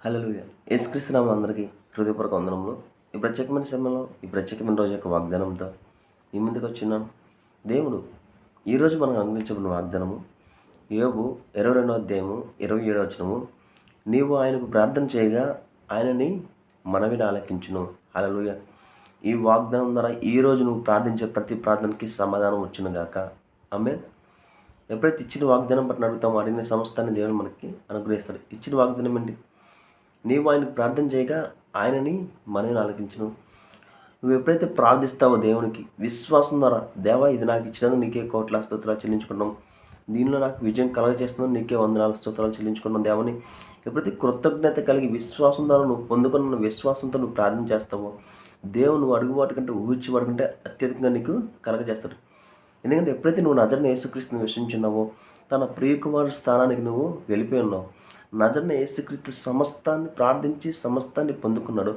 హల్లెలూయా. యేసుక్రీస్తు నామములో అందరికీ హృదయపూర్వక వందనములు. ఈ ప్రత్యేకమైన సమయంలో, ఈ ప్రత్యేకమైన రోజు యొక్క వాగ్దానంతో మీ ముందుకు వచ్చున్నాను. దేవుడు ఈరోజు మనం అందించబడిన వాగ్దానము యోబు 22వ అధ్యాయము 27వ వచనము. నీవు ఆయనకు ప్రార్థన చేయగా ఆయన నీ మనవిని ఆలకించును. హల్లెలూయా. ఈ వాగ్దానం ద్వారా ఈరోజు నువ్వు ప్రార్థించే ప్రతి ప్రార్థనకి సమాధానం వచ్చునుగాక. ఆమేన్. ఎప్పుడైతే ఇచ్చిన వాగ్దానం పట్ల అడుగుతామో అడిగిన సమస్తాన్ని దేవుడు మనకి అనుగ్రహిస్తాడు. ఇచ్చిన వాగ్దానం ఏంటి? నీవు ఆయనకు ప్రార్థన చేయగా ఆయనని మనని ఆలకించును. నువ్వు ఎప్పుడైతే ప్రార్థిస్తావో దేవునికి విశ్వాసం ద్వారా, దేవా ఇది నాకు ఇచ్చినందుకు నీకే కోట్ల స్తోత్రాలు చెల్లించుకున్నాం, దీనిలో నాకు విజయం కలగజేస్తున్నావు, నీకే వందనాలు స్తోత్రాలు చెల్లించుకున్నాం దేవని ఎప్పుడైతే కృతజ్ఞత కలిగి విశ్వాసం ద్వారా నువ్వు పొందుకున్న విశ్వాసంతో నువ్వు ప్రార్థన చేస్తావో దేవుడు నువ్వు అడుగుబాటు కంటే ఊహించుబాటు కంటే అత్యధికంగా నీకు కలగజేస్తాడు. ఎందుకంటే ఎప్పుడైతే నువ్వు నజరుని యేసుక్రీస్తుని విశ్వసించున్నావో తన ప్రియకుమారుడి స్థానానికి నువ్వు వెళ్ళిపోయి ఉన్నావు. నజరుని యేసుక్రీస్తు సమస్తాన్ని ప్రార్థించి సమస్తాన్ని పొందుకున్నాడు.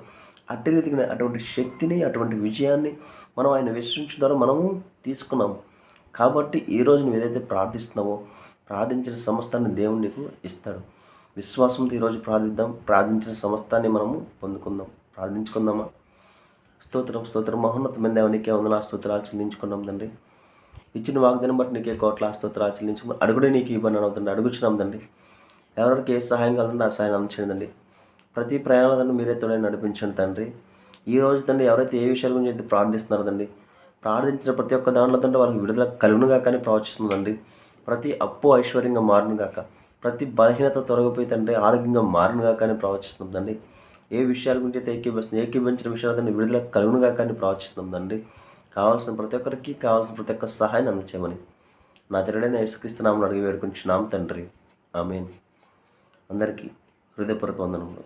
అట్టి రీతిగా అటువంటి శక్తిని అటువంటి విజయాన్ని మనం ఆయన విశ్వసించడం ద్వారా మనము తీసుకున్నాము. కాబట్టి ఈరోజు నువ్వు ఏదైతే ప్రార్థిస్తున్నావో ప్రార్థించిన సమస్తాన్ని దేవుడు నీకు ఇస్తాడు. విశ్వాసంతో ఈరోజు ప్రార్థిద్దాం. ప్రార్థించిన సమస్తాన్ని మనము పొందుకుందాం. ప్రార్థించుకుందామా? స్తోత్రం స్తోత్రం మహోన్నతమైన దేవునికే వందనాలు స్తోత్రాలు చెల్లించుకున్నాం తండ్రి. ఇచ్చిన వాగ్దానం బట్టి నీకే కోట్ల స్తోత్రాలు చెల్లించుకున్నాం. అడుగుడే నీకు ఇవ్వని అవుతుంది. అడుగుచున్నాం తండ్రి. ఎవరికి ఏ సహాయం కలంటే ఆ సహాయం అందించండి. ప్రతి ప్రయాణాలను మీరే తోడై నడిపించండి తండ్రి. ఈ రోజు తండ్రి ఎవరైతే ఏ విషయాల గురించి అయితే ప్రార్థిస్తున్నారో తండ్రి, ప్రార్థించిన ప్రతి ఒక్క దాంట్లో తండ్రి వాళ్ళకి విడుదల కలుగునుగా కానీ ప్రవచిస్తుందండి. ప్రతి అప్పు ఐశ్వర్యంగా మారునుగాక, ప్రతి బలహీనత తొలగిపోయి తండ్రి ఆరోగ్యంగా మారునుగా కానీ ప్రవచిస్తుందండి. ఏ విషయాల గురించి అయితే ఏకీభించిన విషయాలు తండ్రి విడుదల కలుగునుగా కానీ ప్రవచిస్తుందండి. కావాల్సిన ప్రతి ఒక్కరికి కావాల్సిన ప్రతి ఒక్క సహాయాన్ని అందించమని నా చెరడైన యేసుక్రీస్తు నామములో అడిగి వేడుకుంటున్నాం తండ్రి. ఆమేన్. అందరికీ హృదయపూర్వక వందనములు.